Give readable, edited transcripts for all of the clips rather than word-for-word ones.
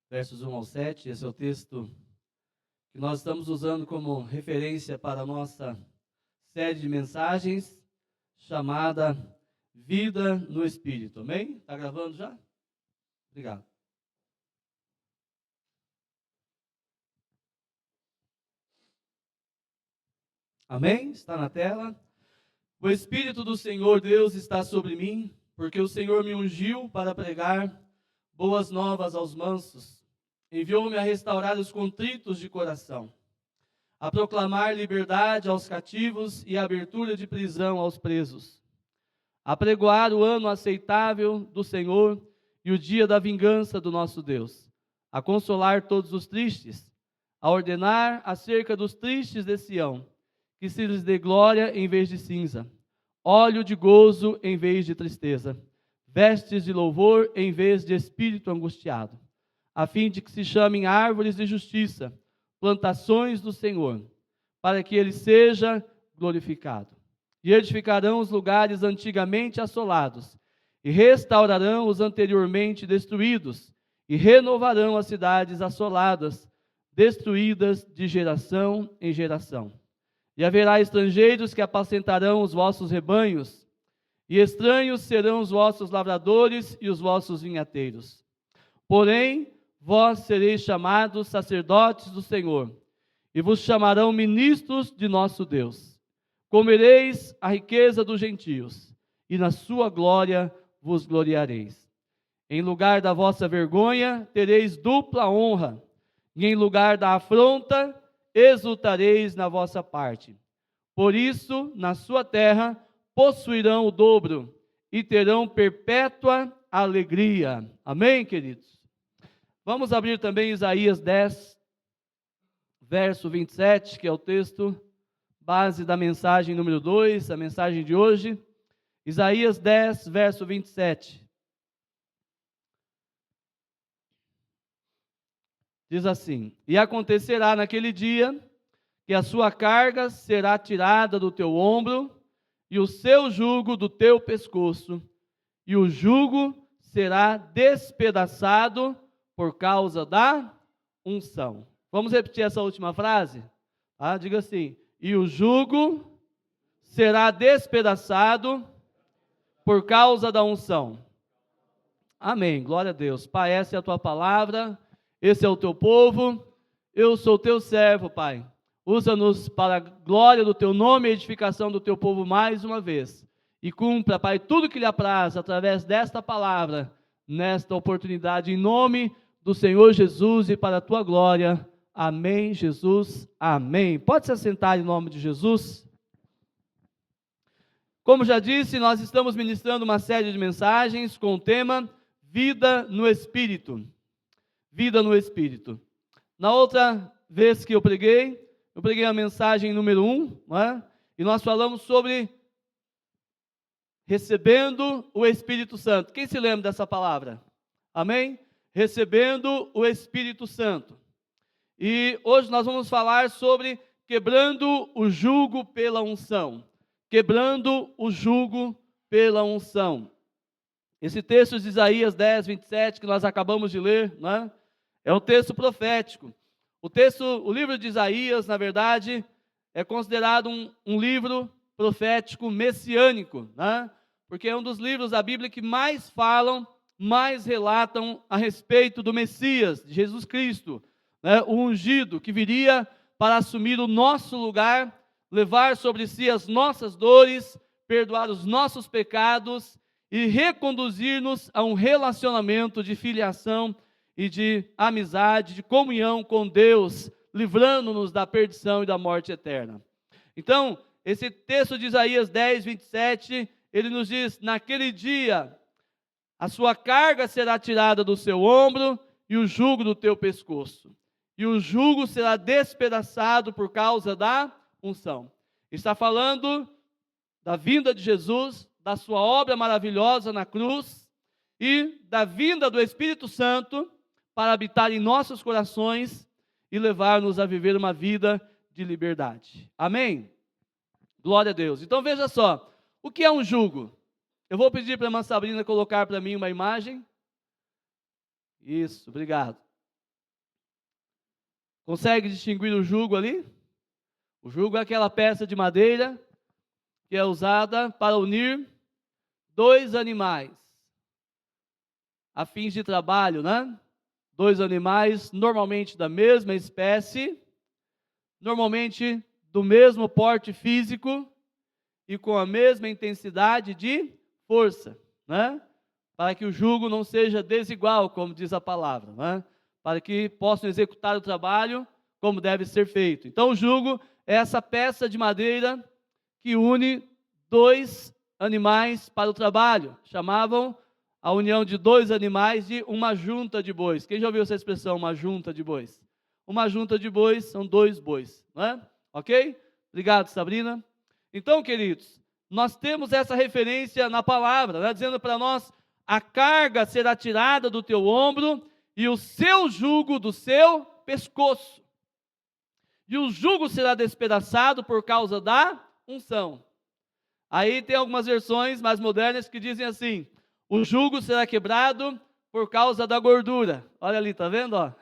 versos 1 ao 7. Esse é o texto que nós estamos usando como referência para a nossa série de mensagens chamada Vida no Espírito. Amém? Está gravando já? Obrigado. Amém? Está na tela. O Espírito do Senhor Deus está sobre mim, porque o Senhor me ungiu para pregar boas novas aos mansos. Enviou-me a restaurar os contritos de coração, a proclamar liberdade aos cativos e a abertura de prisão aos presos, a pregoar o ano aceitável do Senhor e o dia da vingança do nosso Deus, a consolar todos os tristes, a ordenar acerca dos tristes de Sião, que se lhes dê glória em vez de cinza, óleo de gozo em vez de tristeza, vestes de louvor em vez de espírito angustiado, a fim de que se chamem árvores de justiça, plantações do Senhor, para que ele seja glorificado. E edificarão os lugares antigamente assolados, e restaurarão os anteriormente destruídos, e renovarão as cidades assoladas, destruídas de geração em geração. E haverá estrangeiros que apacentarão os vossos rebanhos, e estranhos serão os vossos lavradores e os vossos vinhateiros. Porém, vós sereis chamados sacerdotes do Senhor, e vos chamarão ministros de nosso Deus. Comereis a riqueza dos gentios, e na sua glória vos gloriareis. Em lugar da vossa vergonha, tereis dupla honra, e em lugar da afronta, exultareis na vossa parte. Por isso, na sua terra, possuirão o dobro, e terão perpétua alegria. Amém, queridos? Vamos abrir também Isaías 10, verso 27, que é o texto base da mensagem número 2, a mensagem de hoje. Isaías 10, verso 27. Diz assim: E acontecerá naquele dia que a sua carga será tirada do teu ombro, e o seu jugo do teu pescoço, e o jugo será despedaçado por causa da unção. Vamos repetir essa última frase? Diga assim: e o jugo será despedaçado por causa da unção. Amém, glória a Deus. Pai, essa é a tua palavra, esse é o teu povo, eu sou o teu servo, Pai. Usa-nos para a glória do teu nome e edificação do teu povo mais uma vez. E cumpra, Pai, tudo que lhe apraz através desta palavra, nesta oportunidade, em nome do Senhor Jesus e para a tua glória. Amém, Jesus, amém. Pode se assentar em nome de Jesus. Como já disse, nós estamos ministrando uma série de mensagens com o tema Vida no Espírito. Vida no Espírito. Na outra vez que eu preguei a mensagem número 1, e nós falamos sobre recebendo o Espírito Santo. Quem se lembra dessa palavra? Amém? Recebendo o Espírito Santo. E hoje nós vamos falar sobre quebrando o jugo pela unção. Quebrando o jugo pela unção. Esse texto de Isaías 10, 27, que nós acabamos de ler, é um texto profético. O livro de Isaías, na verdade, é considerado um livro profético messiânico, porque é um dos livros da Bíblia que mais falam, mais relatam a respeito do Messias, de Jesus Cristo, o ungido, que viria para assumir o nosso lugar, levar sobre si as nossas dores, perdoar os nossos pecados e reconduzir-nos a um relacionamento de filiação e de amizade, de comunhão com Deus, livrando-nos da perdição e da morte eterna. Então, esse texto de Isaías 10, 27, ele nos diz: naquele dia, a sua carga será tirada do seu ombro e o jugo do teu pescoço. E o jugo será despedaçado por causa da unção. Está falando da vinda de Jesus, da sua obra maravilhosa na cruz e da vinda do Espírito Santo para habitar em nossos corações e levar-nos a viver uma vida de liberdade. Amém? Glória a Deus. Então veja só, o que é um jugo? Eu vou pedir para a irmã Sabrina colocar para mim uma imagem. Isso, obrigado. Consegue distinguir o jugo ali? O jugo é aquela peça de madeira que é usada para unir dois animais a fins de trabalho, né? Dois animais normalmente da mesma espécie, normalmente do mesmo porte físico e com a mesma intensidade de força, né? Para que o jugo não seja desigual, como diz a palavra, né? Para que possam executar o trabalho como deve ser feito. Então o jugo é essa peça de madeira que une dois animais para o trabalho. Chamavam a união de dois animais de uma junta de bois. Quem já ouviu essa expressão, uma junta de bois? Uma junta de bois são dois bois, não é? Ok? Obrigado, Sabrina. Então, queridos, nós temos essa referência na palavra, né? Dizendo para nós, a carga será tirada do teu ombro e o seu jugo do seu pescoço. E o jugo será despedaçado por causa da unção. Aí tem algumas versões mais modernas que dizem assim, o jugo será quebrado por causa da gordura. Olha ali, tá vendo? Ó?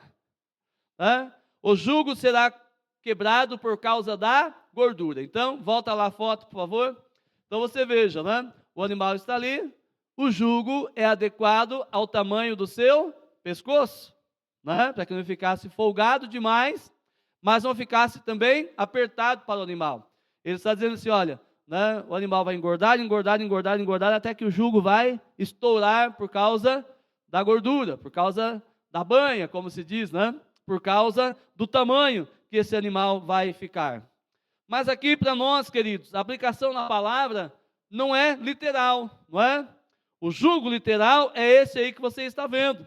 O jugo será quebrado por causa da gordura. Então, volta lá a foto, por favor. Então você veja, né? O animal está ali, o jugo é adequado ao tamanho do seu pescoço, né? Para que não ficasse folgado demais, mas não ficasse também apertado para o animal. Ele está dizendo assim, olha, né, o animal vai engordar, engordar, engordar, engordar, até que o jugo vai estourar por causa da gordura, por causa da banha, como se diz, né? Por causa do tamanho que esse animal vai ficar. Mas aqui para nós, queridos, a aplicação na palavra não é literal, não é? O jugo literal é esse aí que você está vendo.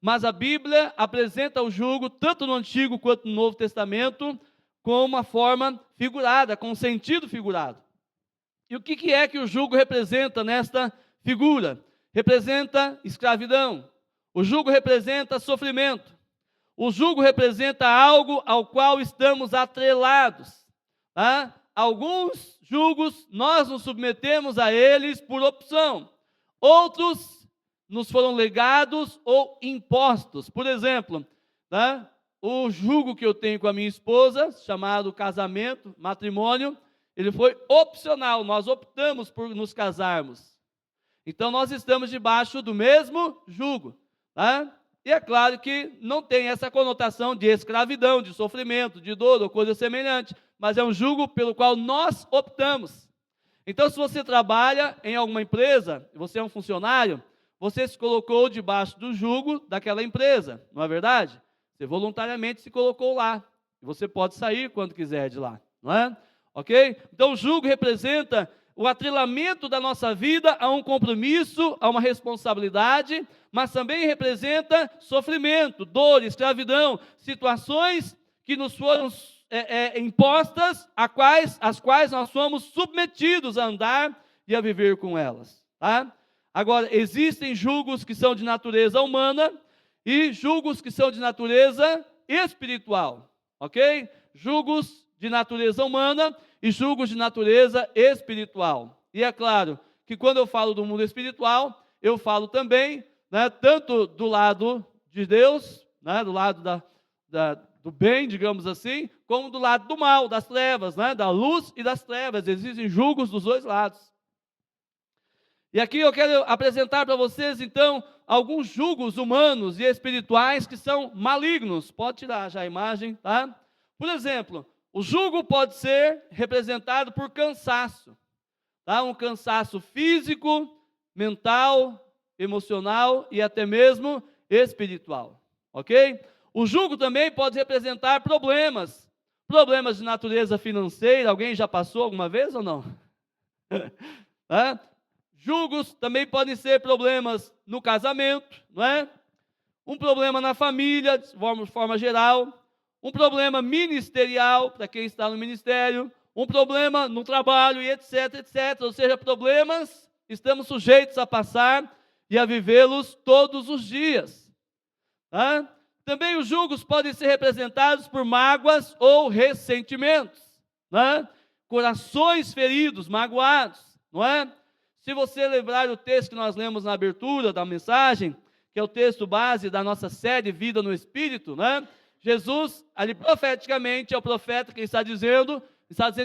Mas a Bíblia apresenta o jugo, tanto no Antigo quanto no Novo Testamento, com uma forma figurada, com um sentido figurado. E o que é que o jugo representa nesta figura? Representa escravidão. O jugo representa sofrimento. O jugo representa algo ao qual estamos atrelados. Tá? Alguns jugos nós nos submetemos a eles por opção. Outros nos foram legados ou impostos. Por exemplo, tá? O jugo que eu tenho com a minha esposa, chamado casamento, matrimônio, ele foi opcional, nós optamos por nos casarmos. Então nós estamos debaixo do mesmo jugo. Tá? E é claro que não tem essa conotação de escravidão, de sofrimento, de dor ou coisa semelhante, mas é um jugo pelo qual nós optamos. Então, se você trabalha em alguma empresa, você é um funcionário, você se colocou debaixo do jugo daquela empresa, não é verdade? Você voluntariamente se colocou lá. Você pode sair quando quiser de lá, não é? Ok? Então, o jugo representa o atrelamento da nossa vida a um compromisso, a uma responsabilidade, mas também representa sofrimento, dor, escravidão, situações que nos foram impostas, às quais nós somos submetidos a andar e a viver com elas. Tá? Agora, existem jugos que são de natureza humana e jugos que são de natureza espiritual, ok? Jugos de natureza humana e jugos de natureza espiritual. E é claro que quando eu falo do mundo espiritual, eu falo também, né, tanto do lado de Deus, né, do lado do bem, digamos assim, como do lado do mal, das trevas, né, da luz e das trevas. Existem jugos dos dois lados. E aqui eu quero apresentar para vocês, então, alguns jugos humanos e espirituais que são malignos. Pode tirar já a imagem, tá? Por exemplo, o jugo pode ser representado por cansaço, tá? Um cansaço físico, mental, emocional e até mesmo espiritual, ok? O jugo também pode representar problemas de natureza financeira. Alguém já passou alguma vez ou não? Jugos também podem ser problemas no casamento, não é? Um problema na família, de forma geral. Um problema ministerial, para quem está no ministério. Um problema no trabalho e etc, etc. Ou seja, problemas estamos sujeitos a passar e a vivê-los todos os dias. Tá? Também os jugos podem ser representados por mágoas ou ressentimentos. Né? Corações feridos, magoados, não é? Se você lembrar o texto que nós lemos na abertura da mensagem, que é o texto base da nossa série Vida no Espírito, né? Jesus, ali profeticamente, é o profeta quem está dizendo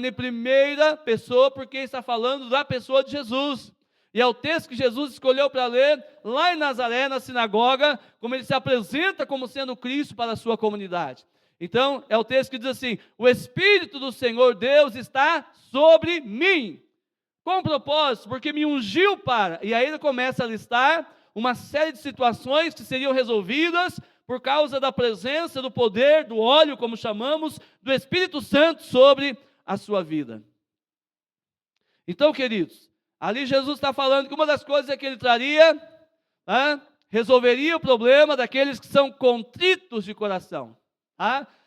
em primeira pessoa, porque está falando da pessoa de Jesus. E é o texto que Jesus escolheu para ler lá em Nazaré, na sinagoga, como ele se apresenta como sendo Cristo para a sua comunidade. Então, é o texto que diz assim: o Espírito do Senhor Deus está sobre mim. Com propósito, porque me ungiu para... E aí ele começa a listar uma série de situações que seriam resolvidas por causa da presença, do poder, do óleo, como chamamos, do Espírito Santo sobre a sua vida. Então, queridos, ali Jesus está falando que uma das coisas é que ele traria, resolveria o problema daqueles que são contritos de coração,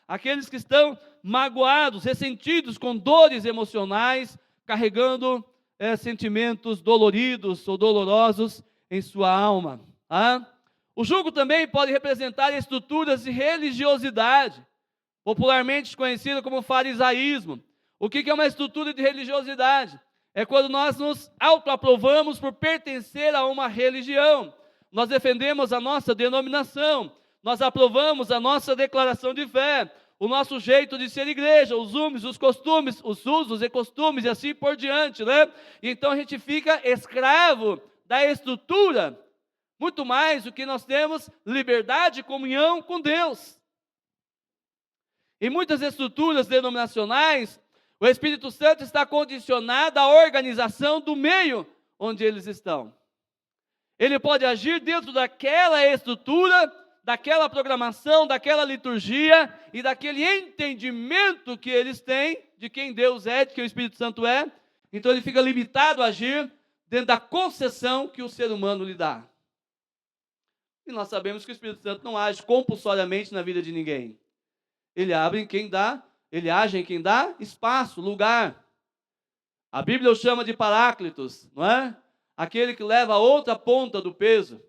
aqueles que estão magoados, ressentidos, com dores emocionais, carregando sentimentos doloridos ou dolorosos em sua alma. O jugo também pode representar estruturas de religiosidade, popularmente conhecida como farisaísmo. O que é uma estrutura de religiosidade? É quando nós nos autoaprovamos por pertencer a uma religião. Nós defendemos a nossa denominação, nós aprovamos a nossa declaração de fé, o nosso jeito de ser igreja, os costumes, os usos e costumes e assim por diante, né? Então a gente fica escravo da estrutura, muito mais do que nós temos liberdade e comunhão com Deus. Em muitas estruturas denominacionais, o Espírito Santo está condicionado à organização do meio onde eles estão. Ele pode agir dentro daquela estrutura, daquela programação, daquela liturgia e daquele entendimento que eles têm de quem Deus é, de quem o Espírito Santo é. Então ele fica limitado a agir dentro da concessão que o ser humano lhe dá. E nós sabemos que o Espírito Santo não age compulsoriamente na vida de ninguém. Ele age em quem dá espaço, lugar. A Bíblia o chama de Paráclitos, não é? Aquele que leva a outra ponta do peso.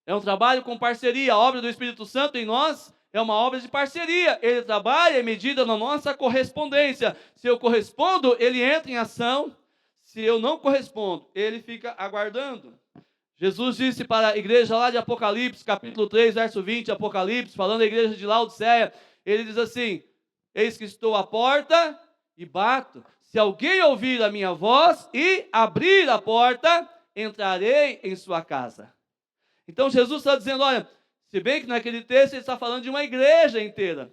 É um trabalho com parceria. A obra do Espírito Santo em nós é uma obra de parceria. Ele trabalha em medida na nossa correspondência. Se eu correspondo, ele entra em ação. Se eu não correspondo, ele fica aguardando. Jesus disse para a igreja lá de Apocalipse, capítulo 3, verso 20, Apocalipse, falando da igreja de Laodiceia, ele diz assim: eis que estou à porta e bato. Se alguém ouvir a minha voz e abrir a porta, entrarei em sua casa. Então Jesus está dizendo, olha, se bem que naquele texto ele está falando de uma igreja inteira.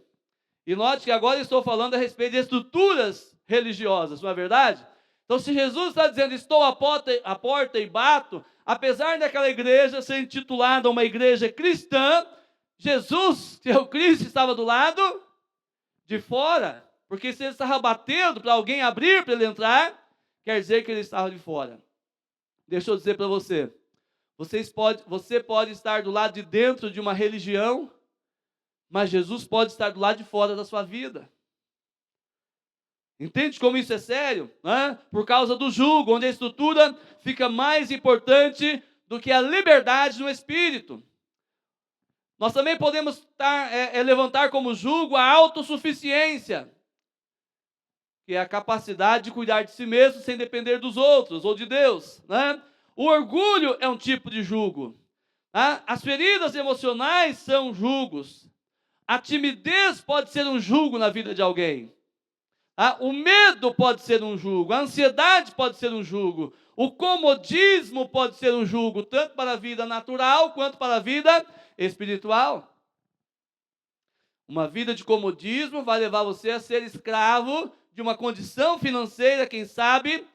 E note que agora eu estou falando a respeito de estruturas religiosas, não é verdade? Então se Jesus está dizendo, estou à porta e bato, apesar daquela igreja ser intitulada uma igreja cristã, Jesus, que é o Cristo, estava do lado de fora. Porque se ele estava batendo para alguém abrir, para ele entrar, quer dizer que ele estava de fora. Deixa eu dizer para você, você pode estar do lado de dentro de uma religião, mas Jesus pode estar do lado de fora da sua vida. Entende como isso é sério? Por causa do jugo, onde a estrutura fica mais importante do que a liberdade no espírito. Nós também podemos levantar como jugo a autossuficiência, que é a capacidade de cuidar de si mesmo sem depender dos outros ou de Deus. O orgulho é um tipo de jugo. As feridas emocionais são jugos. A timidez pode ser um jugo na vida de alguém. O medo pode ser um jugo. A ansiedade pode ser um jugo. O comodismo pode ser um jugo, tanto para a vida natural quanto para a vida espiritual. Uma vida de comodismo vai levar você a ser escravo de uma condição financeira, quem sabe,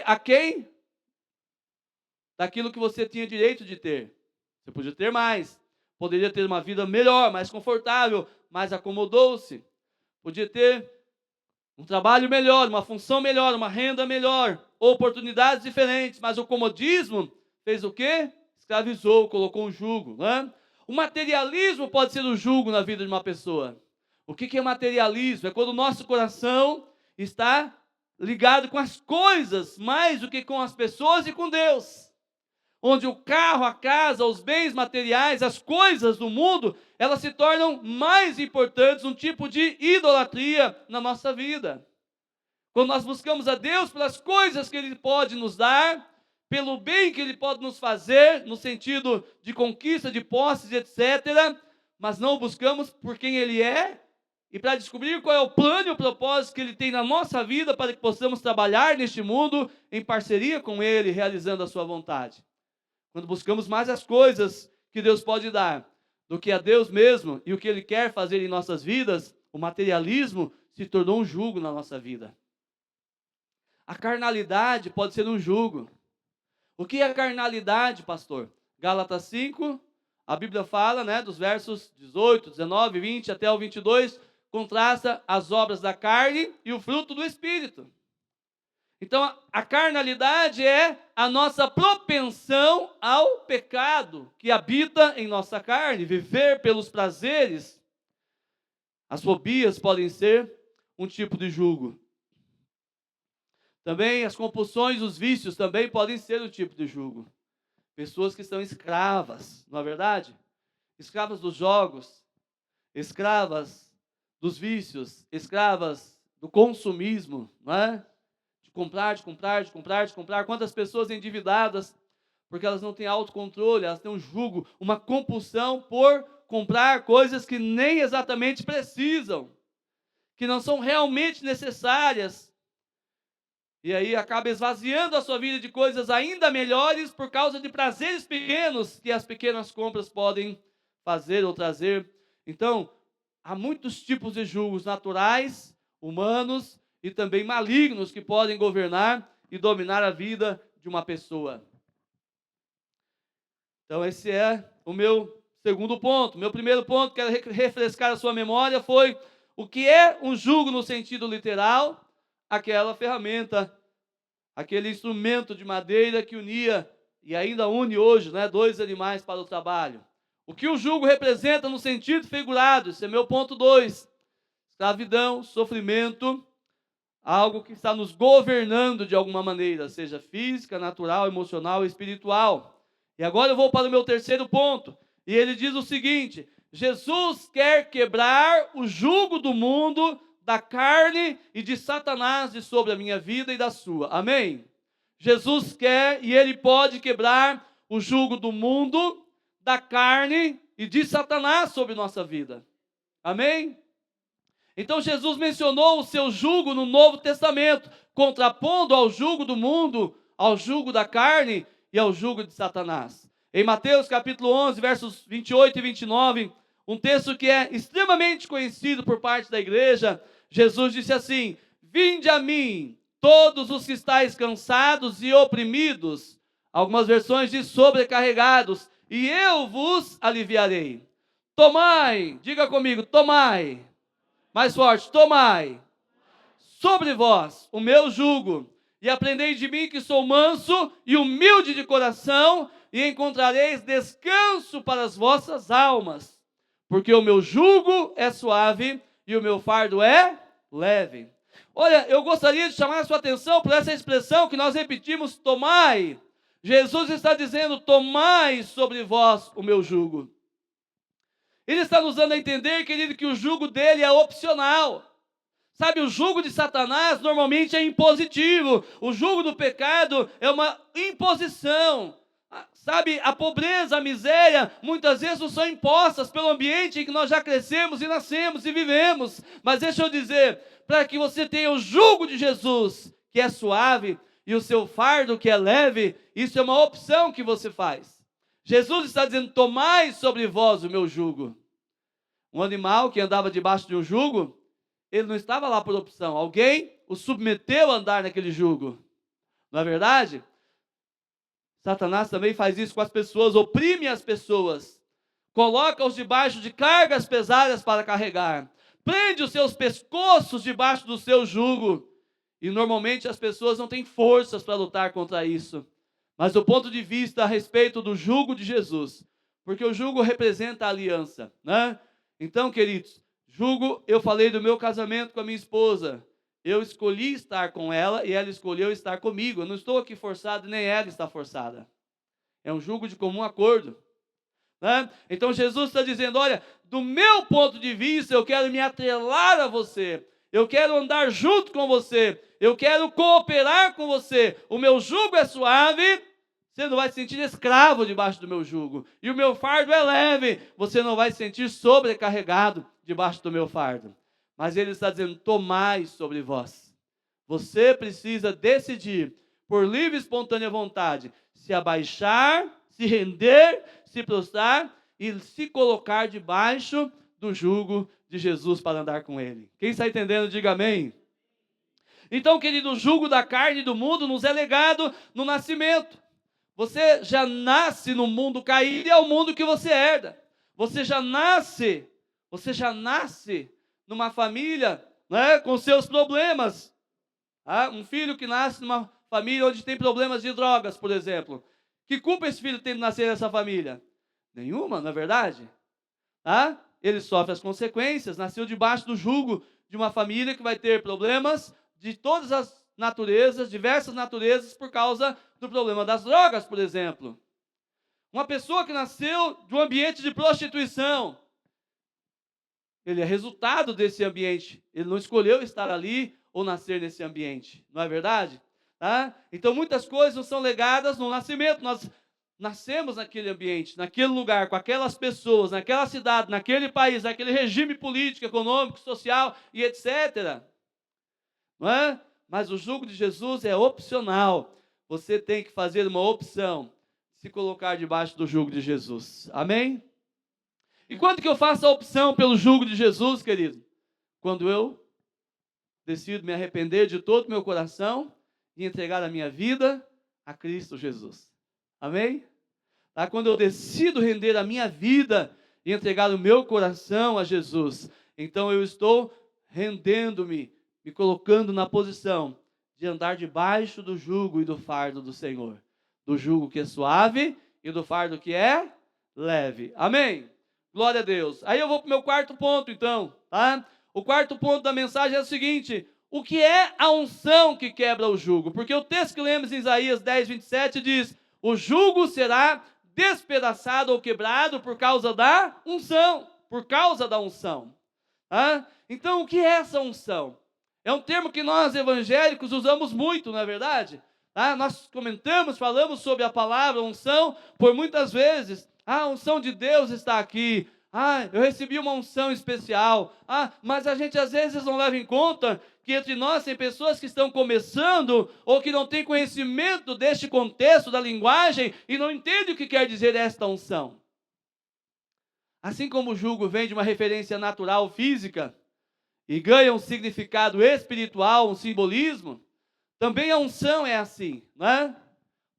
aquém daquilo que você tinha direito de ter. Você podia ter mais, poderia ter uma vida melhor, mais confortável, mas acomodou-se. Podia ter um trabalho melhor, uma função melhor, uma renda melhor, oportunidades diferentes, mas o comodismo fez o quê? Escravizou, colocou um jugo. O materialismo pode ser um jugo na vida de uma pessoa. O que é materialismo? É quando o nosso coração está ligado com as coisas, mais do que com as pessoas e com Deus. Onde o carro, a casa, os bens materiais, as coisas do mundo, elas se tornam mais importantes, um tipo de idolatria na nossa vida. Quando nós buscamos a Deus pelas coisas que Ele pode nos dar, pelo bem que Ele pode nos fazer, no sentido de conquista, de posses, etc., mas não o buscamos por quem Ele é e para descobrir qual é o plano e o propósito que Ele tem na nossa vida para que possamos trabalhar neste mundo em parceria com Ele, realizando a sua vontade. Quando buscamos mais as coisas que Deus pode dar do que a Deus mesmo e o que Ele quer fazer em nossas vidas, o materialismo se tornou um jugo na nossa vida. A carnalidade pode ser um jugo. O que é a carnalidade, pastor? Gálatas 5, a Bíblia fala, né, dos versos 18, 19, 20 até o 22, contrasta as obras da carne e o fruto do Espírito. Então, a carnalidade é a nossa propensão ao pecado que habita em nossa carne, viver pelos prazeres. As fobias podem ser um tipo de jugo. Também as compulsões, os vícios também podem ser um tipo de jugo. Pessoas que estão escravas, não é verdade? Escravas dos jogos, escravas dos vícios, escravas do consumismo, não é? De comprar. Quantas pessoas endividadas, porque elas não têm autocontrole, elas têm um jugo, uma compulsão por comprar coisas que nem exatamente precisam, que não são realmente necessárias. E aí acaba esvaziando a sua vida de coisas ainda melhores por causa de prazeres pequenos que as pequenas compras podem fazer ou trazer. Então, há muitos tipos de jugos naturais, humanos e também malignos que podem governar e dominar a vida de uma pessoa. Então esse é o meu segundo ponto. Meu primeiro ponto, quero refrescar a sua memória, foi o que é um jugo no sentido literal, aquela ferramenta, aquele instrumento de madeira que unia e ainda une hoje, né, dois animais para o trabalho. O que o jugo representa no sentido figurado, esse é meu ponto 2. Escravidão, sofrimento, algo que está nos governando de alguma maneira, seja física, natural, emocional, espiritual. E agora eu vou para o meu terceiro ponto. E ele diz o seguinte: Jesus quer quebrar o jugo do mundo, da carne e de Satanás de sobre a minha vida e da sua. Amém? Jesus quer e Ele pode quebrar o jugo do mundo, da carne e de Satanás sobre nossa vida. Amém? Então Jesus mencionou o seu jugo no Novo Testamento, contrapondo ao jugo do mundo, ao jugo da carne e ao jugo de Satanás. Em Mateus capítulo 11, versos 28 e 29, um texto que é extremamente conhecido por parte da igreja, Jesus disse assim: vinde a mim, todos os que estáis cansados e oprimidos, algumas versões diz sobrecarregados, e eu vos aliviarei. Tomai, diga comigo, tomai. Mais forte, tomai sobre vós o meu jugo, e aprendei de mim que sou manso e humilde de coração, e encontrareis descanso para as vossas almas, porque o meu jugo é suave e o meu fardo é leve. Olha, eu gostaria de chamar a sua atenção por essa expressão que nós repetimos, tomai. Jesus está dizendo, tomai sobre vós o meu jugo. Ele está nos dando a entender, querido, que o jugo dele é opcional. Sabe, o jugo de Satanás normalmente é impositivo. O jugo do pecado é uma imposição. Sabe, a pobreza, a miséria, muitas vezes não são impostas pelo ambiente em que nós já crescemos e nascemos e vivemos. Mas deixa eu dizer, para que você tenha o jugo de Jesus, que é suave, e o seu fardo, que é leve, isso é uma opção que você faz. Jesus está dizendo, tomai sobre vós o meu jugo. Um animal que andava debaixo de um jugo, ele não estava lá por opção. Alguém o submeteu a andar naquele jugo. Não é verdade? Satanás também faz isso com as pessoas, oprime as pessoas, coloca-os debaixo de cargas pesadas para carregar, prende os seus pescoços debaixo do seu jugo. E normalmente as pessoas não têm forças para lutar contra isso. Mas do ponto de vista a respeito do jugo de Jesus, porque o jugo representa a aliança, né? Então, queridos, jugo, eu falei do meu casamento com a minha esposa. Eu escolhi estar com ela e ela escolheu estar comigo. Eu não estou aqui forçado, nem ela está forçada. É um jugo de comum acordo, né? Então Jesus está dizendo, olha, do meu ponto de vista, eu quero me atrelar a você. Eu quero andar junto com você. Eu quero cooperar com você. O meu jugo é suave. Você não vai se sentir escravo debaixo do meu jugo. E o meu fardo é leve. Você não vai se sentir sobrecarregado debaixo do meu fardo. Mas ele está dizendo, tomai sobre vós. Você precisa decidir, por livre e espontânea vontade, se abaixar, se render, se prostrar e se colocar debaixo do jugo de Jesus para andar com ele. Quem está entendendo, diga amém. Então, querido, o jugo da carne e do mundo nos é legado no nascimento. Você já nasce no mundo caído e é o mundo que você herda. Você já nasce numa família, né, com seus problemas. Um filho que nasce numa família onde tem problemas de drogas, por exemplo. Que culpa esse filho tem de nascer nessa família? Nenhuma, não é verdade? Ele sofre as consequências, nasceu debaixo do jugo de uma família que vai ter problemas de todas as naturezas, diversas naturezas, por causa do problema das drogas, por exemplo. Uma pessoa que nasceu de um ambiente de prostituição, ele é resultado desse ambiente. Ele não escolheu estar ali ou nascer nesse ambiente, não é verdade? Então muitas coisas não são legadas no nascimento. Nós nascemos naquele ambiente, naquele lugar, com aquelas pessoas, naquela cidade, naquele país, naquele regime político, econômico, social e etc. Não é? Mas o jugo de Jesus é opcional. Você tem que fazer uma opção, se colocar debaixo do jugo de Jesus. Amém? E quando que eu faço a opção pelo jugo de Jesus, querido? Quando eu decido me arrepender de todo o meu coração e entregar a minha vida a Cristo Jesus. Amém? Quando eu decido render a minha vida e entregar o meu coração a Jesus, então eu estou rendendo-me, me colocando na posição de andar debaixo do jugo e do fardo do Senhor. Do jugo que é suave e do fardo que é leve. Amém? Glória a Deus. Aí eu vou para o meu quarto ponto, então. O quarto ponto da mensagem é o seguinte: o que é a unção que quebra o jugo? Porque o texto que lemos em Isaías 10, 27 diz: o jugo será despedaçado ou quebrado por causa da unção. Por causa da unção. Então, o que é essa unção? É um termo que nós evangélicos usamos muito, não é verdade? Nós comentamos, falamos sobre a palavra unção por muitas vezes. A unção de Deus está aqui. Eu recebi uma unção especial. Mas a gente às vezes não leva em conta que entre nós tem pessoas que estão começando ou que não têm conhecimento deste contexto da linguagem e não entendem o que quer dizer esta unção. Assim como o jugo vem de uma referência natural física e ganha um significado espiritual, um simbolismo, também a unção é assim, não é?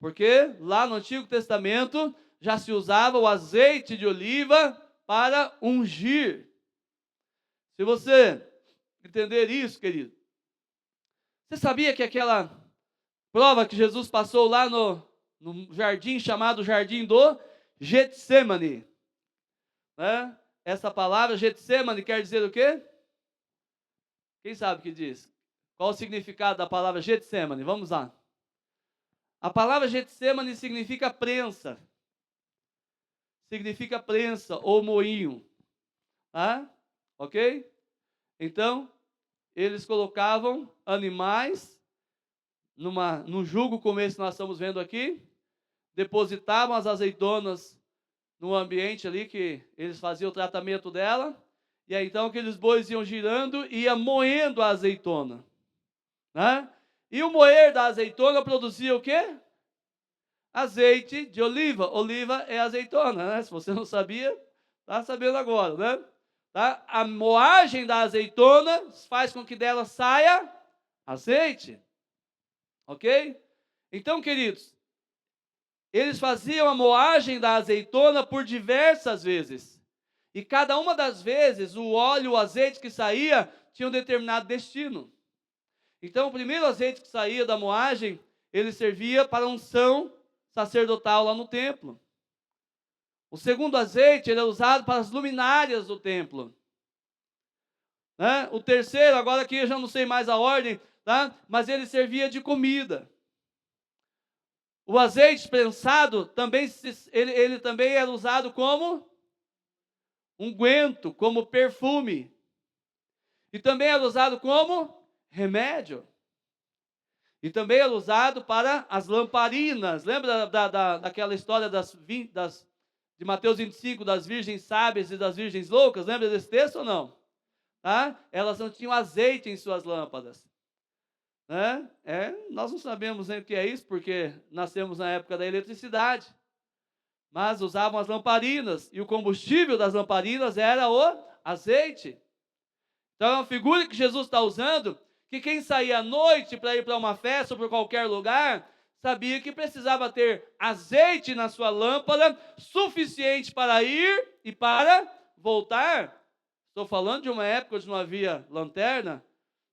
Porque lá no Antigo Testamento já se usava o azeite de oliva para ungir. Se você entender isso, querido, você sabia que aquela prova que Jesus passou lá no jardim chamado Jardim do Getsemane, né? Essa palavra Getsemane quer dizer o quê? Quem sabe o que diz? Qual o significado da palavra Getsemane? Vamos lá. A palavra Getsemane significa prensa. Significa prensa ou moinho. Ok? Então, eles colocavam animais num jugo como esse que nós estamos vendo aqui, depositavam as azeitonas no ambiente ali que eles faziam o tratamento dela, e aí então aqueles bois iam girando e ia moendo a azeitona. E o moer da azeitona produzia o quê? Azeite de oliva. Oliva é azeitona, né? Se você não sabia, está sabendo agora, né? A moagem da azeitona faz com que dela saia azeite. Ok? Então, queridos, eles faziam a moagem da azeitona por diversas vezes. E cada uma das vezes, o óleo, o azeite que saía, tinha um determinado destino. Então, o primeiro azeite que saía da moagem, ele servia para a unção sacerdotal lá no templo. O segundo azeite, ele é usado para as luminárias do templo. O terceiro, agora aqui eu já não sei mais a ordem, mas ele servia de comida. O azeite prensado, ele também era usado como unguento, como perfume. E também era usado como remédio. E também era usado para as lamparinas. Lembra daquela história de Mateus 25, das virgens sábias e das virgens loucas? Lembra desse texto ou não? Tá? Elas não tinham azeite em suas lâmpadas. Né? Nós não sabemos nem o que é isso, porque nascemos na época da eletricidade. Mas usavam as lamparinas, e o combustível das lamparinas era o azeite. Então é uma figura que Jesus está usando, que quem saía à noite para ir para uma festa ou para qualquer lugar, sabia que precisava ter azeite na sua lâmpada, suficiente para ir e para voltar. Estou falando de uma época onde não havia lanterna,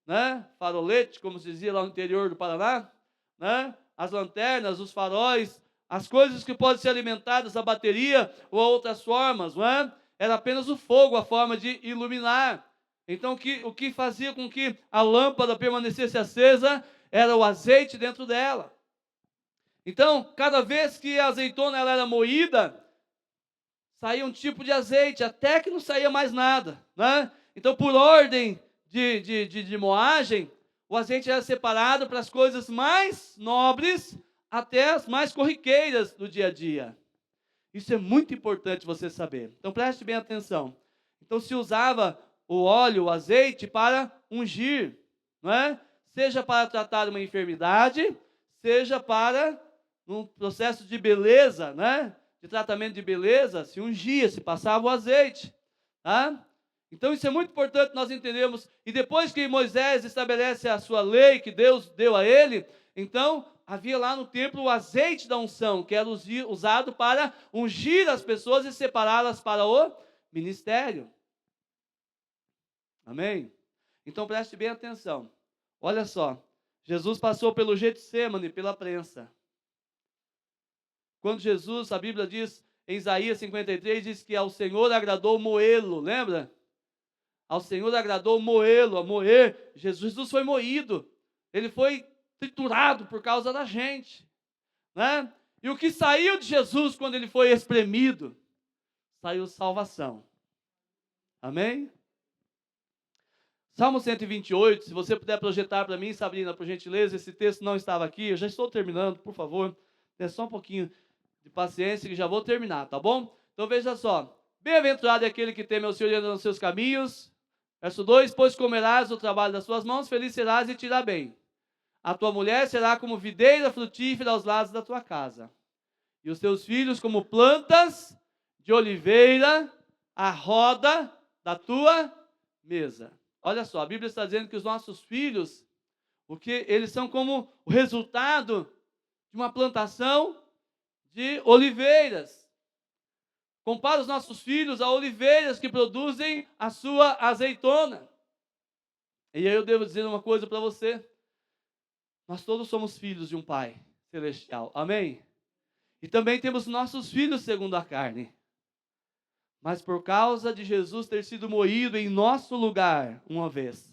né? Farolete, como se dizia lá no interior do Paraná, né? As lanternas, os faróis, as coisas que podem ser alimentadas a bateria ou a outras formas, não é? Era apenas o fogo, a forma de iluminar. Então o que fazia com que a lâmpada permanecesse acesa era o azeite dentro dela. Então, cada vez que a azeitona ela era moída, saía um tipo de azeite, até que não saía mais nada, né? Então, por ordem de moagem, o azeite era separado para as coisas mais nobres até as mais corriqueiras do dia a dia. Isso é muito importante você saber. Então, preste bem atenção. Então, se usava o óleo, o azeite, para ungir, não é? Seja para tratar uma enfermidade, seja para um processo de beleza, né? De tratamento de beleza, se ungia, se passava o azeite, tá? Então isso é muito importante nós entendermos. E depois que Moisés estabelece a sua lei que Deus deu a ele, então havia lá no templo o azeite da unção, que era usado para ungir as pessoas e separá-las para o ministério. Amém? Então preste bem atenção. Olha só, Jesus passou pelo Getsêmani, pela prensa. Quando Jesus, a Bíblia diz, em Isaías 53, diz que ao Senhor agradou moê-lo, lembra? Ao Senhor agradou moê-lo, a moer. Jesus foi moído, ele foi triturado por causa da gente, né? E o que saiu de Jesus quando ele foi espremido? Saiu salvação. Amém? Salmo 128, se você puder projetar para mim, Sabrina, por gentileza, esse texto não estava aqui, eu já estou terminando, por favor, tenha só um pouquinho de paciência que já vou terminar, tá bom? Então veja só, bem-aventurado é aquele que teme ao Senhor e anda nos seus caminhos. Verso 2, pois comerás o trabalho das suas mãos, feliz serás e te irá bem. A tua mulher será como videira frutífera aos lados da tua casa, e os teus filhos como plantas de oliveira à roda da tua mesa. Olha só, a Bíblia está dizendo que os nossos filhos, eles são como o resultado de uma plantação de oliveiras. Compara os nossos filhos a oliveiras que produzem a sua azeitona. E aí eu devo dizer uma coisa para você. Nós todos somos filhos de um Pai celestial. Amém? E também temos nossos filhos segundo a carne. Mas por causa de Jesus ter sido moído em nosso lugar uma vez,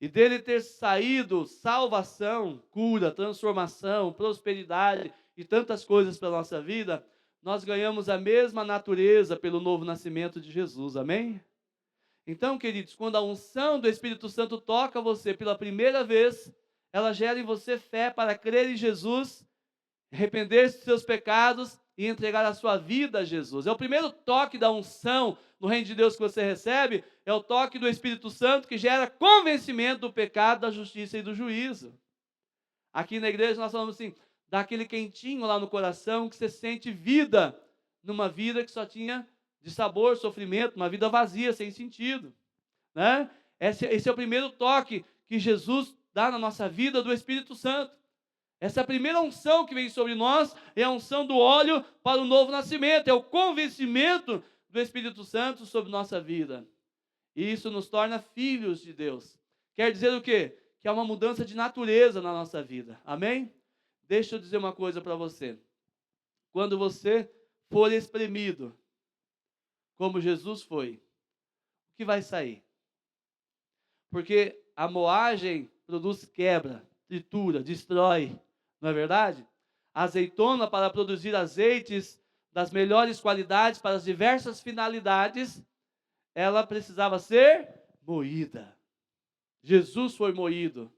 e dele ter saído salvação, cura, transformação, prosperidade e tantas coisas para a nossa vida, nós ganhamos a mesma natureza pelo novo nascimento de Jesus, amém? Então, queridos, quando a unção do Espírito Santo toca você pela primeira vez, ela gera em você fé para crer em Jesus, arrepender-se dos seus pecados e entregar a sua vida a Jesus. É o primeiro toque da unção no reino de Deus que você recebe, é o toque do Espírito Santo que gera convencimento do pecado, da justiça e do juízo. Aqui na igreja nós falamos assim, dá aquele quentinho lá no coração que você sente vida, numa vida que só tinha de sabor, sofrimento, uma vida vazia, sem sentido, né? Esse é o primeiro toque que Jesus dá na nossa vida do Espírito Santo. Essa é a primeira unção que vem sobre nós, é a unção do óleo para o novo nascimento, é o convencimento do Espírito Santo sobre nossa vida. E isso nos torna filhos de Deus. Quer dizer o quê? Que há uma mudança de natureza na nossa vida. Amém? Deixa eu dizer uma coisa para você. Quando você for espremido, como Jesus foi, o que vai sair? Porque a moagem produz quebra, tritura, destrói. Não é verdade? A azeitona, para produzir azeites das melhores qualidades para as diversas finalidades, ela precisava ser moída. Jesus foi moído.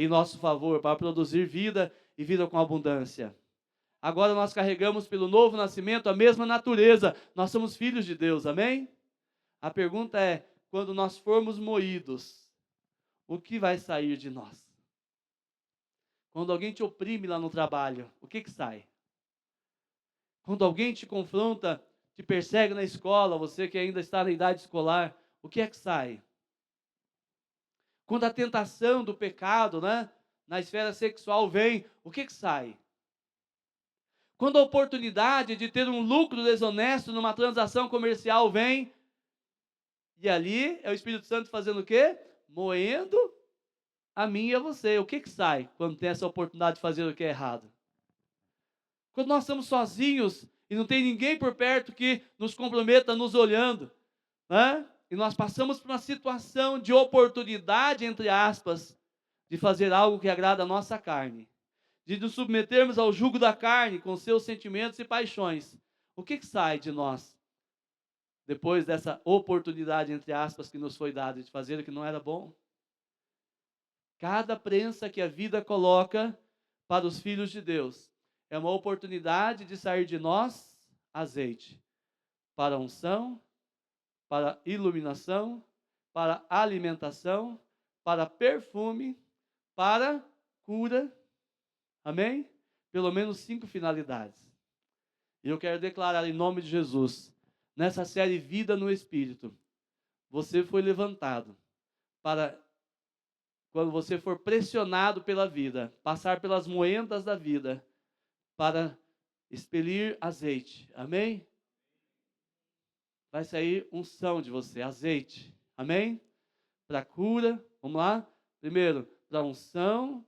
em nosso favor, para produzir vida e vida com abundância. Agora nós carregamos pelo novo nascimento a mesma natureza. Nós somos filhos de Deus, amém? A pergunta é, quando nós formos moídos, o que vai sair de nós? Quando alguém te oprime lá no trabalho, o que sai? Quando alguém te confronta, te persegue na escola, você que ainda está na idade escolar, o que é que sai? Quando a tentação do pecado, na esfera sexual vem, o que sai? Quando a oportunidade de ter um lucro desonesto numa transação comercial vem, e ali é o Espírito Santo fazendo o quê? Moendo a mim e a você. O que sai quando tem essa oportunidade de fazer o que é errado? Quando nós estamos sozinhos e não tem ninguém por perto que nos comprometa, nos olhando, e nós passamos por uma situação de oportunidade, entre aspas, de fazer algo que agrada a nossa carne, de nos submetermos ao jugo da carne com seus sentimentos e paixões. O que sai de nós depois dessa oportunidade, entre aspas, que nos foi dada de fazer o que não era bom? Cada prensa que a vida coloca para os filhos de Deus é uma oportunidade de sair de nós azeite para unção, para iluminação, para alimentação, para perfume, para cura. Amém? Pelo menos 5 finalidades. E eu quero declarar em nome de Jesus, nessa série Vida no Espírito, você foi levantado para, quando você for pressionado pela vida, passar pelas moendas da vida, para expelir azeite. Amém? Vai sair unção de você, azeite. Amém? Para cura, vamos lá? Primeiro, para unção,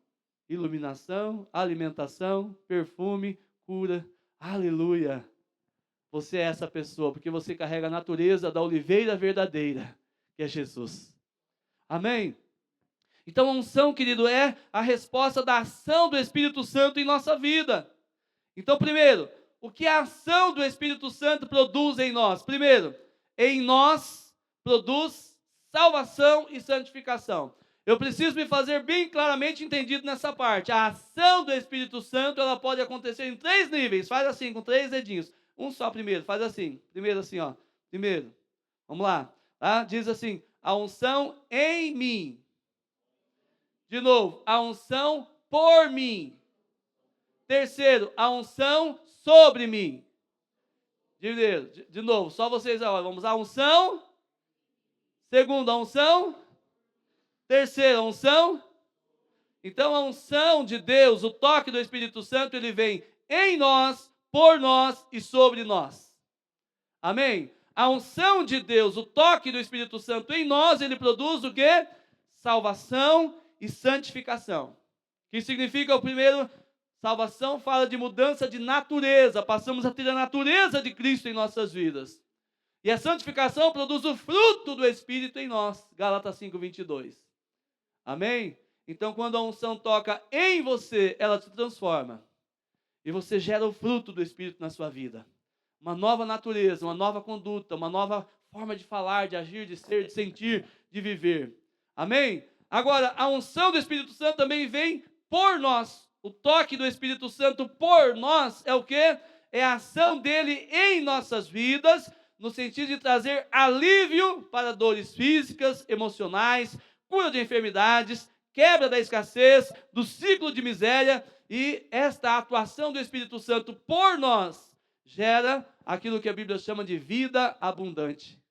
iluminação, alimentação, perfume, cura. Aleluia! Você é essa pessoa, porque você carrega a natureza da oliveira verdadeira, que é Jesus. Amém? Então a unção, querido, é a resposta da ação do Espírito Santo em nossa vida. Então, primeiro, o que a ação do Espírito Santo produz em nós? Primeiro, em nós produz salvação e santificação. Eu preciso me fazer bem claramente entendido nessa parte. A ação do Espírito Santo, ela pode acontecer em 3 níveis. Faz assim, com 3 dedinhos. Um só primeiro, faz assim. Primeiro assim, ó. Primeiro. Vamos lá. Tá? Diz assim, a unção em mim. De novo, a unção por mim. Terceiro, a unção sobre mim. De novo, só vocês agora. Vamos lá, a unção. Segundo, a unção. Terceiro, a unção. Então, a unção de Deus, o toque do Espírito Santo, ele vem em nós, por nós e sobre nós. Amém? A unção de Deus, o toque do Espírito Santo em nós, ele produz o quê? Salvação e santificação. Que significa o primeiro, salvação fala de mudança de natureza. Passamos a ter a natureza de Cristo em nossas vidas. E a santificação produz o fruto do Espírito em nós. Gálatas 5:22. Amém? Então, quando a unção toca em você, ela te transforma. E você gera o fruto do Espírito na sua vida. Uma nova natureza, uma nova conduta, uma nova forma de falar, de agir, de ser, de sentir, de viver. Amém? Agora, a unção do Espírito Santo também vem por nós. O toque do Espírito Santo por nós é o quê? É a ação dele em nossas vidas, no sentido de trazer alívio para dores físicas, emocionais, cura de enfermidades, quebra da escassez, do ciclo de miséria, e esta atuação do Espírito Santo por nós gera aquilo que a Bíblia chama de vida abundante.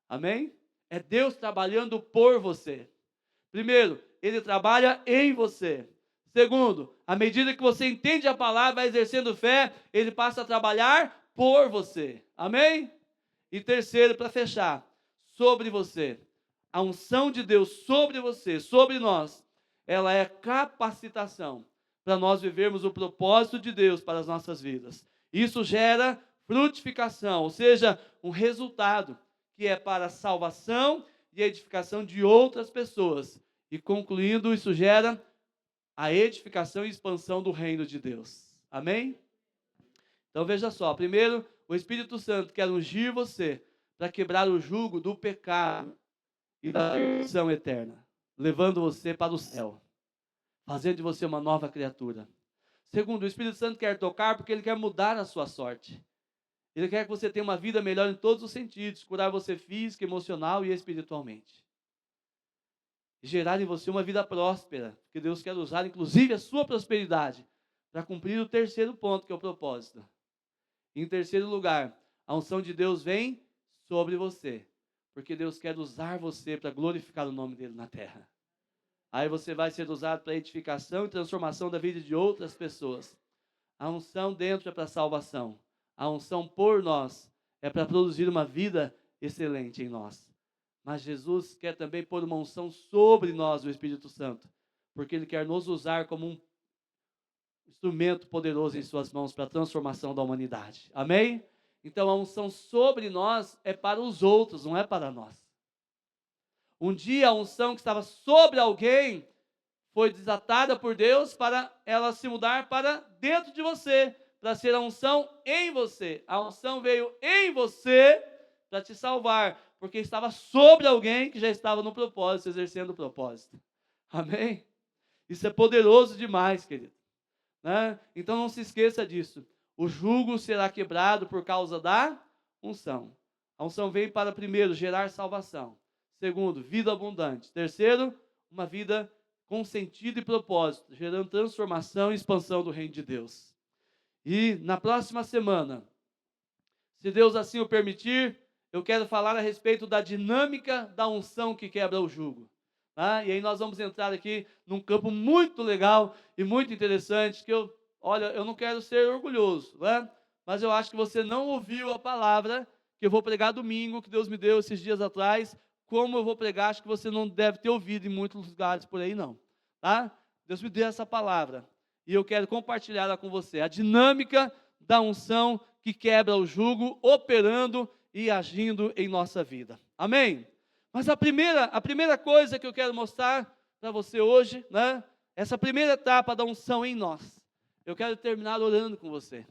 Amém? É Deus trabalhando por você. Primeiro, Ele trabalha em você. Segundo, à medida que você entende a palavra, vai exercendo fé, Ele passa a trabalhar por você. Amém? E terceiro, para fechar, sobre você. A unção de Deus sobre você, sobre nós, ela é capacitação para nós vivermos o propósito de Deus para as nossas vidas. Isso gera frutificação, ou seja, um resultado que é para a salvação e edificação de outras pessoas. E concluindo, isso gera a edificação e expansão do reino de Deus. Amém? Então veja só, primeiro, o Espírito Santo quer ungir você para quebrar o jugo do pecado e da perdição eterna, levando você para o céu. fazendo de você uma nova criatura. Segundo, o Espírito Santo quer tocar porque ele quer mudar a sua sorte. Ele quer que você tenha uma vida melhor em todos os sentidos, curar você física, emocional e espiritualmente. E gerar em você uma vida próspera, porque Deus quer usar inclusive a sua prosperidade para cumprir o terceiro ponto, que é o propósito. Em terceiro lugar, a unção de Deus vem sobre você, porque Deus quer usar você para glorificar o nome dele na terra. Aí você vai ser usado para edificação e transformação da vida de outras pessoas. A unção dentro é para salvação. A unção por nós é para produzir uma vida excelente em nós. Mas Jesus quer também pôr uma unção sobre nós, o Espírito Santo, porque Ele quer nos usar como um instrumento poderoso em suas mãos para a transformação da humanidade. Amém? Então a unção sobre nós é para os outros, não é para nós. Um dia a unção que estava sobre alguém foi desatada por Deus para ela se mudar para dentro de você, para ser a unção em você. A unção veio em você para te salvar, porque estava sobre alguém que já estava no propósito, exercendo o propósito. Amém? Isso é poderoso demais, querido. Né? Então não se esqueça disso. O jugo será quebrado por causa da unção. A unção veio para, primeiro, gerar salvação. Segundo, vida abundante. Terceiro, uma vida com sentido e propósito, gerando transformação e expansão do reino de Deus. E na próxima semana, se Deus assim o permitir, eu quero falar a respeito da dinâmica da unção que quebra o jugo. Tá? E aí nós vamos entrar aqui num campo muito legal e muito interessante, que eu não quero ser orgulhoso, né? Mas eu acho que você não ouviu a palavra que eu vou pregar domingo, que Deus me deu esses dias atrás. Como eu vou pregar, acho que você não deve ter ouvido em muitos lugares por aí não. Tá? Deus me deu essa palavra e eu quero compartilhar ela com você. A dinâmica da unção que quebra o jugo, operando e agindo em nossa vida. Amém? Mas a primeira coisa que eu quero mostrar para você hoje, né? Essa primeira etapa da unção em nós. Eu quero terminar orando com você.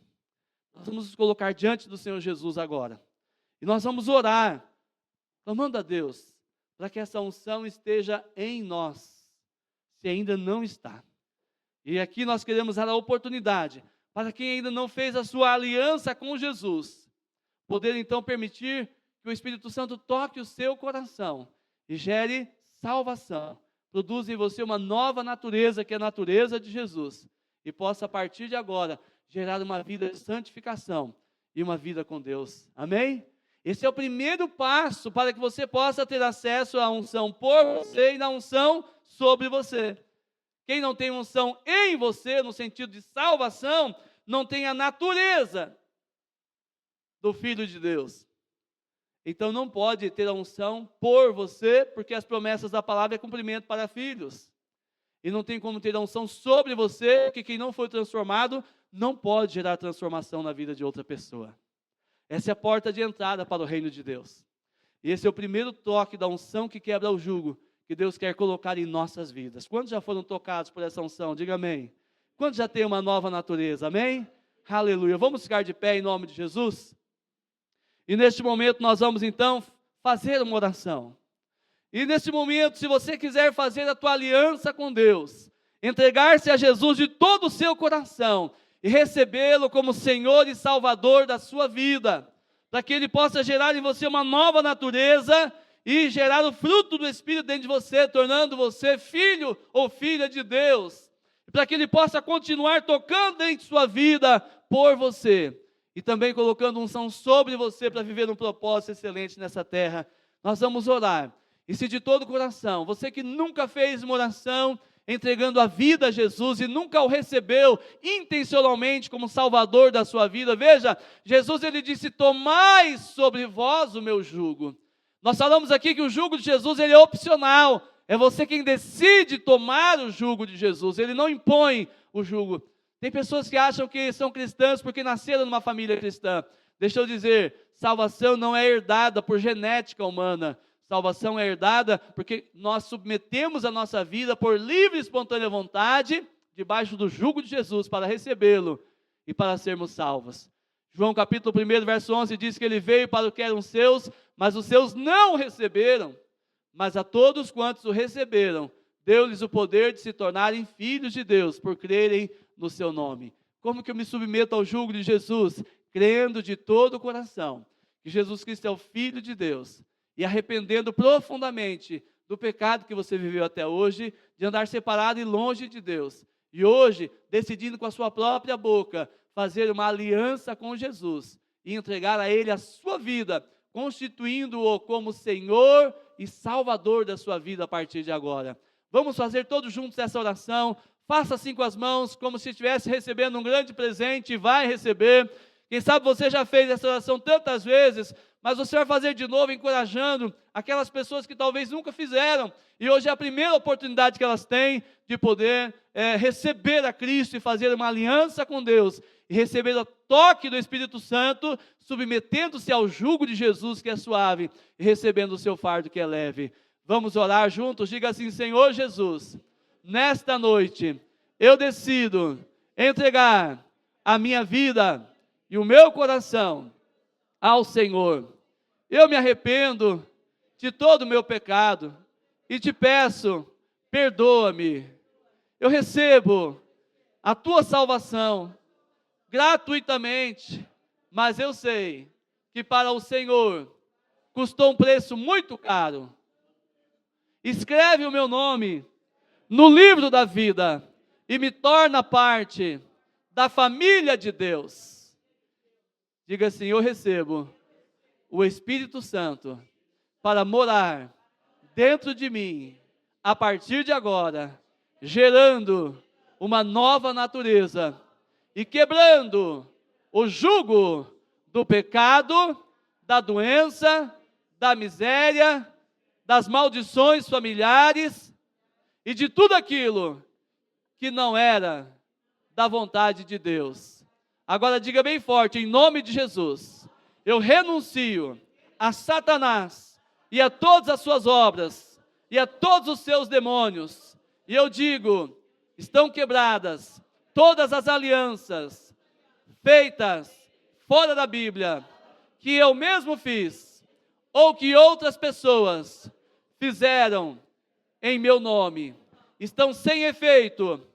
Nós vamos nos colocar diante do Senhor Jesus agora. E nós vamos orar, clamando a Deus, para que essa unção esteja em nós, se ainda não está. E aqui nós queremos dar a oportunidade, para quem ainda não fez a sua aliança com Jesus, poder então permitir que o Espírito Santo toque o seu coração e gere salvação. Produza em você uma nova natureza, que é a natureza de Jesus. E possa, a partir de agora, gerar uma vida de santificação e uma vida com Deus. Amém? Esse é o primeiro passo para que você possa ter acesso à unção por você e na unção sobre você. Quem não tem unção em você, no sentido de salvação, não tem a natureza do Filho de Deus. Então não pode ter a unção por você, porque as promessas da palavra é cumprimento para filhos. E não tem como ter a unção sobre você, porque quem não foi transformado não pode gerar transformação na vida de outra pessoa. Essa é a porta de entrada para o reino de Deus. E esse é o primeiro toque da unção que quebra o jugo, que Deus quer colocar em nossas vidas. Quantos já foram tocados por essa unção? Diga amém. Quantos já têm uma nova natureza? Amém? Aleluia. Vamos ficar de pé em nome de Jesus? E neste momento nós vamos então fazer uma oração. E nesse momento, se você quiser fazer a tua aliança com Deus, entregar-se a Jesus de todo o seu coração e recebê-lo como Senhor e Salvador da sua vida, para que Ele possa gerar em você uma nova natureza e gerar o fruto do Espírito dentro de você, tornando você filho ou filha de Deus, para que Ele possa continuar tocando em sua vida por você, e também colocando unção sobre você para viver um propósito excelente nessa terra. Nós vamos orar. E se de todo o coração, você que nunca fez uma oração entregando a vida a Jesus e nunca o recebeu intencionalmente como Salvador da sua vida, veja, Jesus ele disse: tomai sobre vós o meu jugo. Nós falamos aqui que o jugo de Jesus ele é opcional, é você quem decide tomar o jugo de Jesus, ele não impõe o jugo. Tem pessoas que acham que são cristãs porque nasceram numa família cristã. Deixa eu dizer, salvação não é herdada por genética humana. Salvação é herdada porque nós submetemos a nossa vida por livre e espontânea vontade, debaixo do jugo de Jesus, para recebê-lo e para sermos salvos. João capítulo 1, verso 11, diz que ele veio para o que eram seus, mas os seus não o receberam. Mas a todos quantos o receberam, deu-lhes o poder de se tornarem filhos de Deus, por crerem no seu nome. Como que eu me submeto ao jugo de Jesus? Crendo de todo o coração que Jesus Cristo é o Filho de Deus e arrependendo profundamente do pecado que você viveu até hoje, de andar separado e longe de Deus. E hoje, decidindo com a sua própria boca, fazer uma aliança com Jesus e entregar a Ele a sua vida, constituindo-o como Senhor e Salvador da sua vida a partir de agora. Vamos fazer todos juntos essa oração. Faça assim com as mãos, como se estivesse recebendo um grande presente, e vai receber. Quem sabe você já fez essa oração tantas vezes, mas você vai fazer de novo, encorajando aquelas pessoas que talvez nunca fizeram, e hoje é a primeira oportunidade que elas têm de poder receber a Cristo e fazer uma aliança com Deus, e receber o toque do Espírito Santo, submetendo-se ao jugo de Jesus, que é suave, e recebendo o seu fardo, que é leve. Vamos orar juntos? Diga assim: Senhor Jesus, nesta noite, eu decido entregar a minha vida e o meu coração ao Senhor. Eu me arrependo de todo o meu pecado e te peço, perdoa-me. Eu recebo a tua salvação gratuitamente, mas eu sei que para o Senhor custou um preço muito caro. Escreve o meu nome no livro da vida e me torna parte da família de Deus. Diga assim: eu recebo o Espírito Santo para morar dentro de mim, a partir de agora, gerando uma nova natureza e quebrando o jugo do pecado, da doença, da miséria, das maldições familiares e de tudo aquilo que não era da vontade de Deus. Agora diga bem forte: em nome de Jesus, eu renuncio a Satanás e a todas as suas obras e a todos os seus demônios. E eu digo: estão quebradas todas as alianças feitas fora da Bíblia, que eu mesmo fiz, ou que outras pessoas fizeram em meu nome. Estão sem efeito,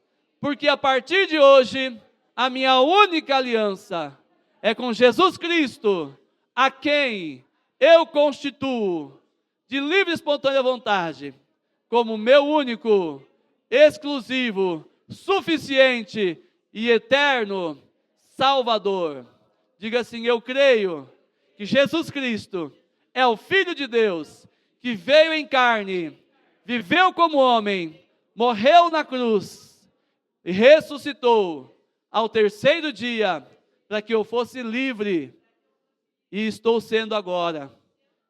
porque a partir de hoje, a minha única aliança é com Jesus Cristo, a quem eu constituo, de livre e espontânea vontade, como meu único, exclusivo, suficiente e eterno Salvador. Diga assim: eu creio que Jesus Cristo é o Filho de Deus, que veio em carne, viveu como homem, morreu na cruz e ressuscitou ao terceiro dia, para que eu fosse livre, e estou sendo agora,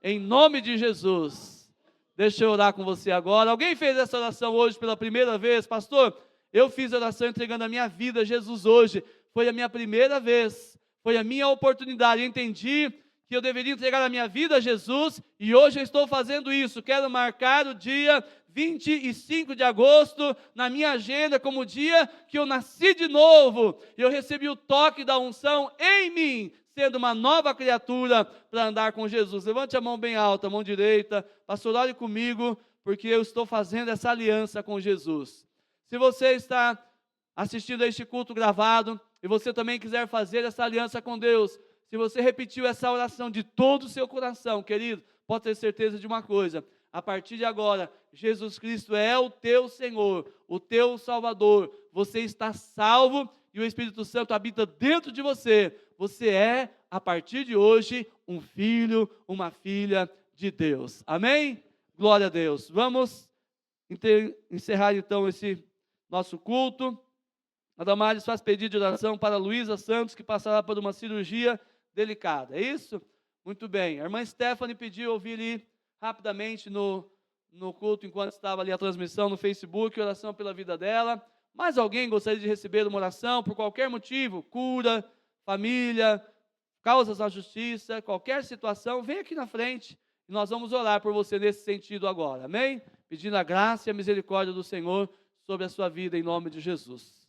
em nome de Jesus. Deixa eu orar com você agora. Alguém fez essa oração hoje pela primeira vez? Pastor, eu fiz a oração entregando a minha vida a Jesus hoje, foi a minha primeira vez, foi a minha oportunidade. Eu entendi que eu deveria entregar a minha vida a Jesus, e hoje eu estou fazendo isso. Quero marcar o dia 25 de agosto na minha agenda como o dia que eu nasci de novo. Eu recebi o toque da unção em mim, sendo uma nova criatura para andar com Jesus. Levante a mão bem alta, a mão direita. Pastor, ore comigo, porque eu estou fazendo essa aliança com Jesus. Se você está assistindo a este culto gravado, e você também quiser fazer essa aliança com Deus, se você repetiu essa oração de todo o seu coração, querido, pode ter certeza de uma coisa: a partir de agora, Jesus Cristo é o teu Senhor, o teu Salvador. Você está salvo e o Espírito Santo habita dentro de você. Você é, a partir de hoje, um filho, uma filha de Deus. Amém? Glória a Deus. Vamos encerrar então esse nosso culto. A Damares faz pedido de oração para Luísa Santos, que passará por uma cirurgia delicada. É isso? Muito bem. A irmã Stephanie pediu ouvir ali rapidamente no culto, enquanto estava ali a transmissão no Facebook, oração pela vida dela. Mais alguém gostaria de receber uma oração por qualquer motivo? Cura, família, causas na justiça, qualquer situação, vem aqui na frente e nós vamos orar por você nesse sentido agora. Amém? Pedindo a graça e a misericórdia do Senhor sobre a sua vida em nome de Jesus.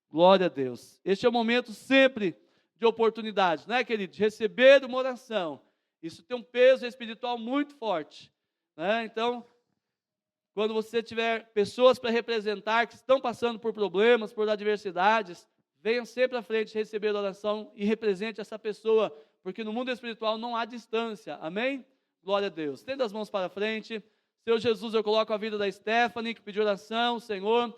Glória a Deus. Este é o momento sempre de oportunidade, não é, querido? De receber uma oração. Isso tem um peso espiritual muito forte, né? Então, quando você tiver pessoas para representar que estão passando por problemas, por adversidades, venha sempre à frente receber a oração e represente essa pessoa, porque no mundo espiritual não há distância, amém? Glória a Deus. Estenda as mãos para frente. Senhor Jesus, eu coloco a vida da Stephanie, que pediu oração, Senhor,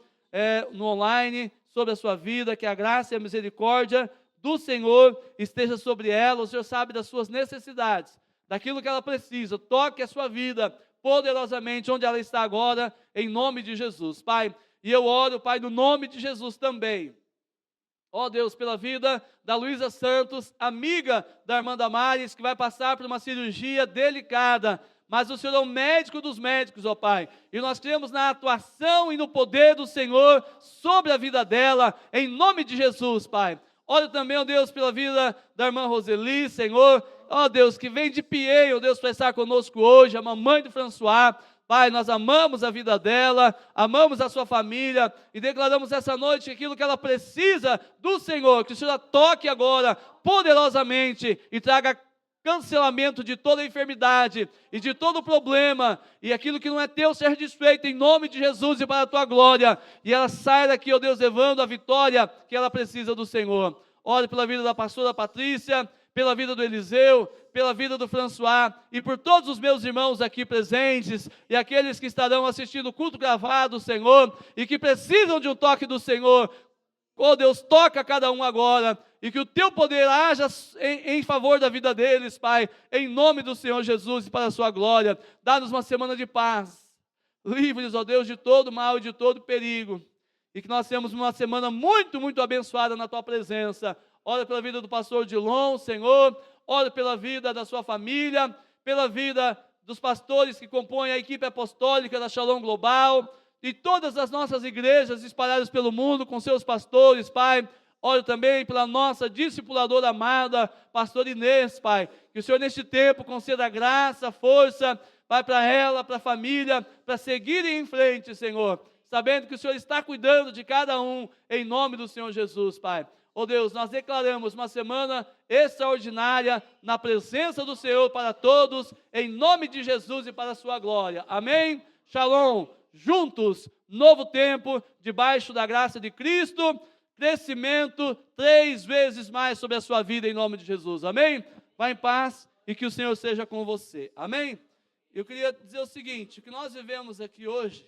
no online, sobre a sua vida, que a graça e a misericórdia do Senhor esteja sobre ela. O Senhor sabe das suas necessidades, daquilo que ela precisa. Toque a sua vida poderosamente onde ela está agora, em nome de Jesus, Pai. E eu oro, Pai, no nome de Jesus também. Ó Deus, pela vida da Luísa Santos, amiga da irmã Damares, que vai passar por uma cirurgia delicada, mas o Senhor é o médico dos médicos, ó Pai, e nós cremos na atuação e no poder do Senhor sobre a vida dela, em nome de Jesus, Pai. Oro também, ó Deus, pela vida da irmã Roseli, Senhor, ó Deus, que vem de Piei, ó Deus, para estar conosco hoje, a mamãe do François. Pai, nós amamos a vida dela, amamos a sua família e declaramos essa noite aquilo que ela precisa do Senhor, que o Senhor a toque agora poderosamente e traga cancelamento de toda enfermidade e de todo problema, e aquilo que não é teu seja desfeito em nome de Jesus e para a tua glória, e ela saia daqui, ó Deus, levando a vitória que ela precisa do Senhor. Ore pela vida da pastora Patrícia, pela vida do Eliseu, pela vida do François e por todos os meus irmãos aqui presentes e aqueles que estarão assistindo o culto gravado, Senhor, e que precisam de um toque do Senhor. Oh Deus, toca cada um agora e que o teu poder haja em favor da vida deles, Pai, em nome do Senhor Jesus e para a sua glória. Dá-nos uma semana de paz. Livre-nos, ó Deus, de todo mal e de todo perigo. E que nós tenhamos uma semana muito, muito abençoada na tua presença. Ora pela vida do pastor Dilon, Senhor. Ora pela vida da sua família, pela vida dos pastores que compõem a equipe apostólica da Shalom Global, e todas as nossas igrejas espalhadas pelo mundo com seus pastores, Pai. Oro também pela nossa discipuladora amada, pastor Inês, Pai. Que o Senhor neste tempo conceda graça, força, Pai, para ela, para a família, para seguirem em frente, Senhor. Sabendo que o Senhor está cuidando de cada um, em nome do Senhor Jesus, Pai. Oh Deus, nós declaramos uma semana extraordinária na presença do Senhor para todos, em nome de Jesus e para a sua glória. Amém? Shalom. Juntos, novo tempo, debaixo da graça de Cristo, crescimento 3 vezes mais sobre a sua vida, em nome de Jesus. Amém? Vá em paz e que o Senhor seja com você. Amém? Eu queria dizer o seguinte, o que nós vivemos aqui hoje